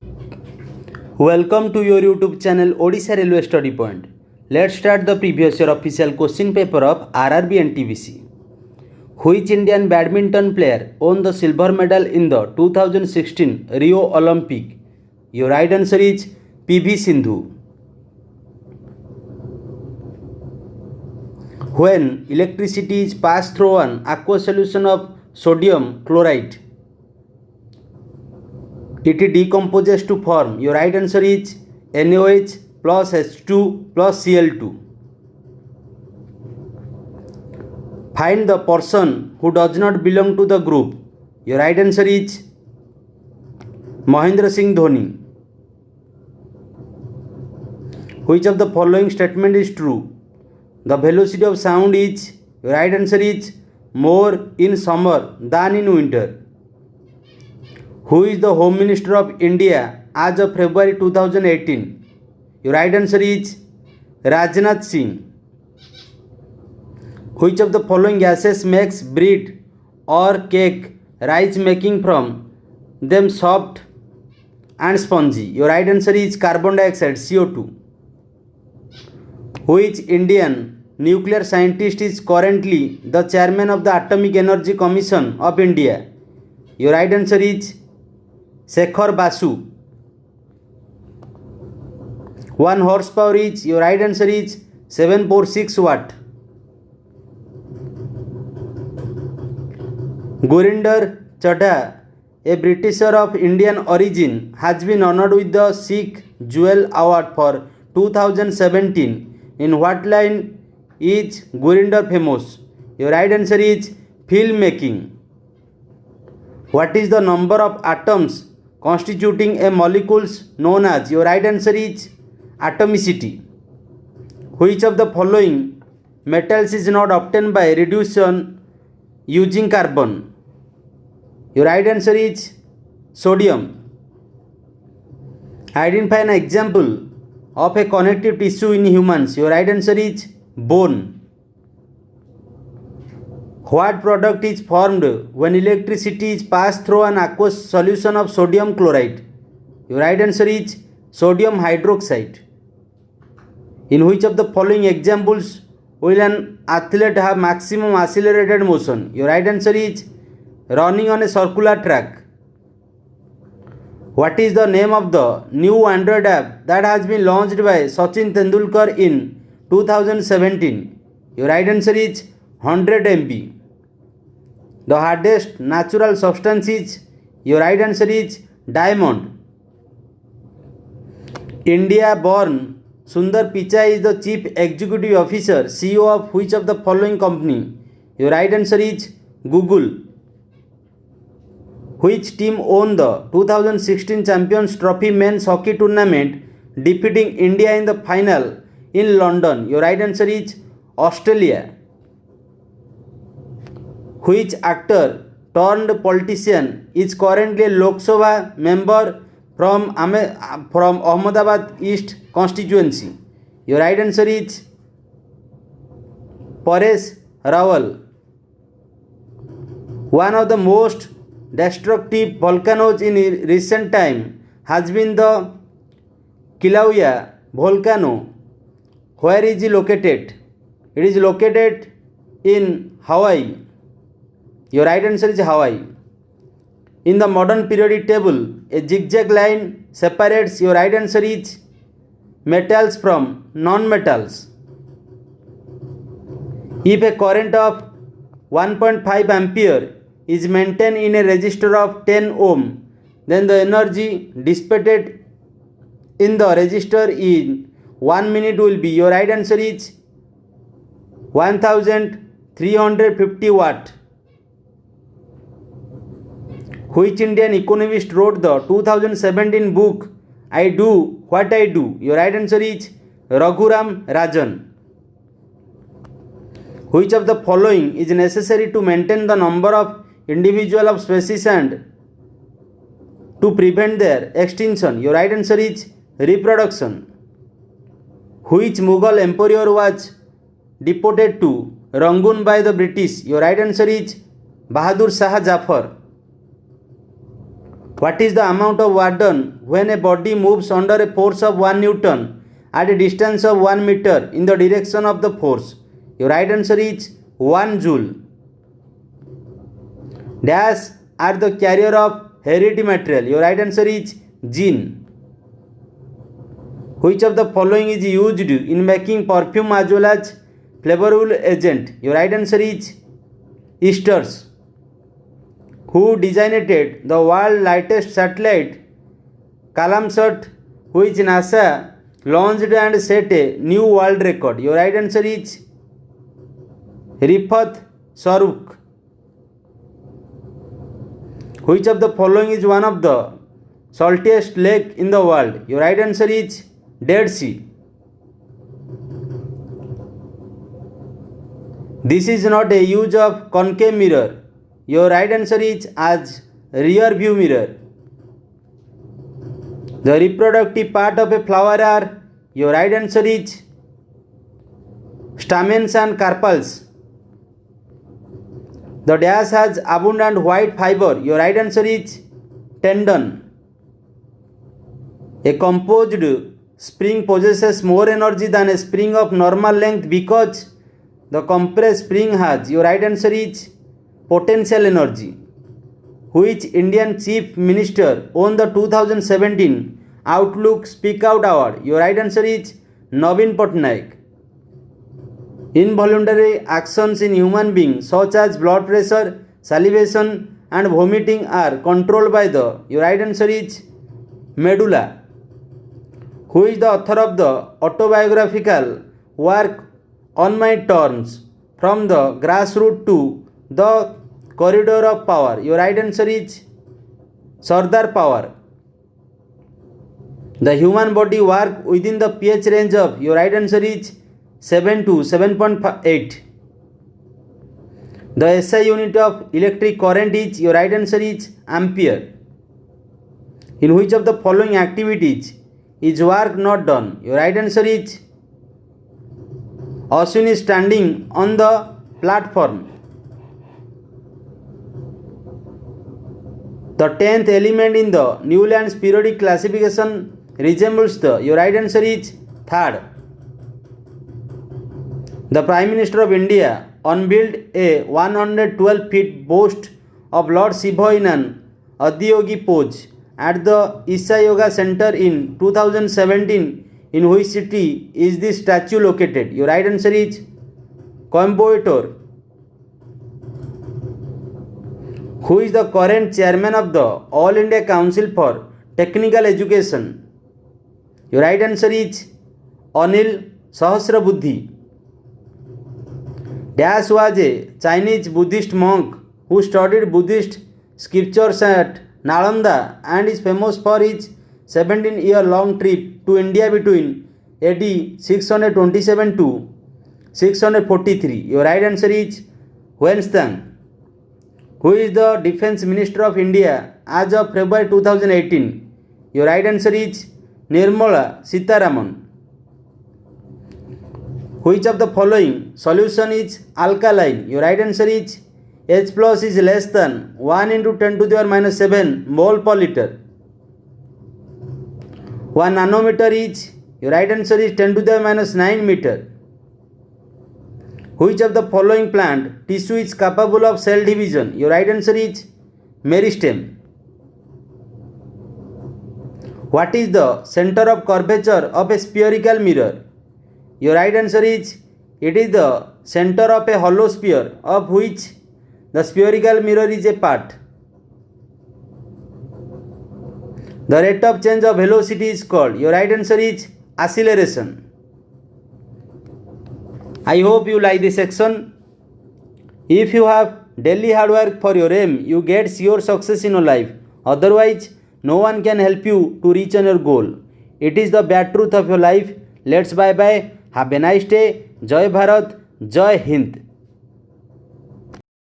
Welcome to your YouTube channel Odisha Railway Study Point. Let's start the previous year official question paper of RRB and TBC. Which Indian badminton player won the silver medal in the 2016 Rio Olympic? Your right answer is PV Sindhu. When electricity is passed through an aqueous solution of sodium chloride, it decomposes to form. Your right answer is NaOH plus H2 plus Cl2. Find the person who does not belong to the group. Your right answer is Mahendra Singh Dhoni. Which of the following statement is true? The velocity of sound is, your right answer is more in summer than in winter. Who is the Home Minister of India as of February 2018? Your right answer is Rajnath Singh. Which of the following gases makes bread or cake rice making from them soft and spongy? Your right answer is carbon dioxide, CO2. Which Indian nuclear scientist is currently the chairman of the Atomic Energy Commission of India? Your right answer is Shekhar Basu. 1 horsepower is, your right answer is 746 watt. Gurinder Chadha, a Britisher of Indian origin, has been honored with the Sikh Jewel Award for 2017. In what line is Gurinder famous? Your right answer is filmmaking. What is the number of atoms constituting a molecules known as? Your right answer is atomicity. Which of the following metals is not obtained by reduction using carbon? Your right answer is sodium. Identify an example of a connective tissue in humans. Your right answer is bone. What product is formed when electricity is passed through an aqueous solution of sodium chloride? Your right answer is sodium hydroxide. In which of the following examples will an athlete have maximum accelerated motion? Your right answer is running on a circular track. What is the name of the new Android app that has been launched by Sachin Tendulkar in 2017? Your right answer is 100 MB. The hardest natural substance is, your right answer is diamond. India born Sundar Pichai is the Chief Executive Officer, CEO of which of the following company? Your right answer is Google. Which team won the 2016 Champions Trophy men's hockey tournament, defeating India in the final in London? Your right answer is Australia. Which actor turned politician is currently a Lok Sabha member from Ahmedabad East constituency? Your right answer is Paresh Rawal. One of the most destructive volcanoes in recent time has been the Kilauea volcano. Where is it located? It is located in Hawaii. Your right answer is Hawaii. In the modern periodic table, a zigzag line separates, your right answer is metals from non-metals. If a current of 1.5 ampere is maintained in a resistor of 10 ohm, then the energy dissipated in the resistor in 1 minute will be, your right answer is 1350 watt. Which Indian economist wrote the 2017 book I Do What I Do? Your right answer is Raghuram Rajan. Which of the following is necessary to maintain the number of individual of species and to prevent their extinction? Your right answer is reproduction. Which Mughal emperor was deported to Rangoon by the British? Your right answer is Bahadur Shah Jafar. What is the amount of work done when a body moves under a force of 1 Newton at a distance of 1 meter in the direction of the force? Your right answer is 1 joule. Dash are the carrier of hereditary material. Your right answer is gene. Which of the following is used in making perfume as well as flavorful agent? Your right answer is esters. Who designated the world's lightest satellite CalumSat, which NASA launched and set a new world record? Your right answer is Rifat Shahrukh. Which of the following is one of the saltiest lake in the world? Your right answer is Dead Sea. This is not a use of concave mirror. Your right answer is as rear view mirror. The reproductive part of a flower are, your right answer is stamens and carpels. The dash has abundant white fiber. Your right answer is tendon. A composed spring possesses more energy than a spring of normal length because the compressed spring has, your right answer is potential energy. Which Indian Chief Minister won the 2017 Outlook Speak Out Award? Your right answer is Naveen Patnaik. Involuntary actions in human beings such as blood pressure, salivation and vomiting are controlled by the, your right answer is medulla. Who is the author of the autobiographical work On My Terms, From the Grassroots to the Corridor of Power? Your right answer is Sardar Pawar. The human body works within the pH range of, your right answer is 7 to 7.8. The SI unit of electric current is, your right answer is ampere. In which of the following activities is work not done? Your right answer is Ashwin is standing on the platform. The 10th element in the Newlands periodic classification resembles the, your right answer is third. The Prime Minister of India unveiled a 112 feet bust of Lord Shiva in an Adiyogi pose at the Isha Yoga Center in 2017. In which city is this statue located? Your right answer is Coimbatore. Who is the current chairman of the All India Council for Technical Education? Your right answer is Anil Sahasrabuddhe. Dash was a Chinese Buddhist monk who studied Buddhist scriptures at Nalanda and is famous for his 17-year-long trip to India between AD 627 to 643. Your right answer is Huanzhang. Who is the Defence Minister of India as of February 2018? Your right answer is Nirmala Sitharaman. Which of the following solution is alkaline? Your right answer is H plus is less than 1 into 10 to the power minus 7 mole per liter. 1 nanometer is, your right answer is 10 to the power minus 9 meter. Which of the following plant tissue is capable of cell division? Your right answer is meristem. What is the center of curvature of a spherical mirror? Your right answer is, it is the center of a hollow sphere of which the spherical mirror is a part. The rate of change of velocity is called, your right answer is acceleration. I hope you like this section. If you have daily hard work for your aim, you get sure success in your life. Otherwise, no one can help you to reach on your goal. It is the bad truth of your life. Let's bye bye. Have a nice day. Jai Bharat. Jai Hind.